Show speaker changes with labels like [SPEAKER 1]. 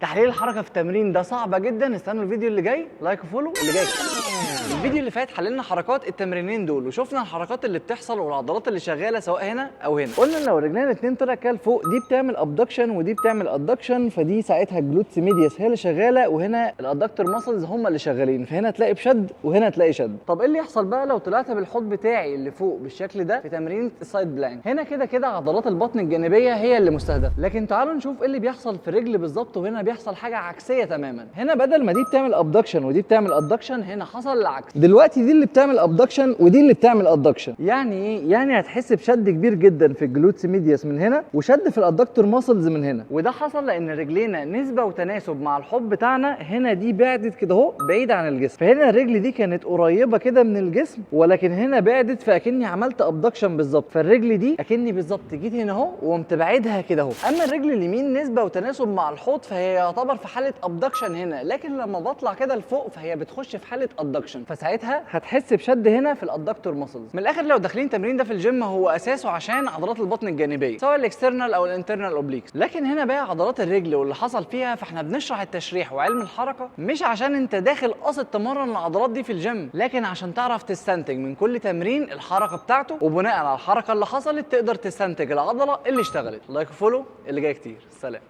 [SPEAKER 1] تحليل الحركه في التمرين ده صعبه جدا. استنوا الفيديو اللي جاي، لايك وفولو اللي جاي. الفيديو اللي فات حللنا حركات التمرينين دول وشفنا الحركات اللي بتحصل والعضلات اللي شغاله سواء هنا او هنا. قلنا لو رجلنا الاثنين طلع كده لفوق دي بتعمل ابدكشن ودي بتعمل ادكشن، فدي ساعتها الجلوتس ميدياس هي اللي شغاله وهنا الادكتور ماسلز هم اللي شغالين، فهنا تلاقي بشد وهنا تلاقي شد. طب ايه اللي يحصل بقى لو طلعت بالحوض بتاعي اللي فوق بالشكل ده في تمرين السايد بلانك؟ هنا كده كده عضلات البطن الجانبيه هي اللي مستهدفه، لكن تعالوا نشوف ايه اللي بيحصل في الرجل بالظبط. وهنا بيحصل حاجه عكسيه تماما. هنا بدل ما دي بتعمل ابدكشن ودي بتعمل ادكشن، هنا حصل العكس. دلوقتي دي اللي بتعمل ابدكشن ودي اللي بتعمل ادكشن. يعني ايه؟ يعني هتحس بشد كبير جدا في الجلوتس ميدياس من هنا وشد في الادكتور ماسلز من هنا، وده حصل لان رجلينا نسبه وتناسب مع الحوض بتاعنا. هنا دي بعدت كده اهو بعيد عن الجسم، فهنا الرجل دي كانت قريبه كده من الجسم ولكن هنا بعدت، فاكني عملت ابدكشن بالظبط. فالرجل دي اكني بالظبط جيت هنا اهو وقمت بعيدها كده اهو. اما الرجل اليمين نسبه وتناسب مع الحوض فهي يعتبر في حاله ابدكشن هنا، لكن لما بطلع كده لفوق فهي بتخش في حاله ادكشن، فساعتها هتحس بشد هنا في الادكتور ماسلز. من الاخر لو داخلين تمرين ده في الجيم هو اساسه عشان عضلات البطن الجانبيه سواء الاكسترنال او الانترنال اوبليكس، لكن هنا بقى عضلات الرجل واللي حصل فيها. فاحنا بنشرح التشريح وعلم الحركه مش عشان انت داخل قاصد تمرن العضلات دي في الجيم، لكن عشان تعرف تستنتج من كل تمرين الحركه بتاعته، وبناء على الحركه اللي حصلت تقدر تستنتج العضله اللي اشتغلت. لايك وفولو اللي جاي كتير. سلام.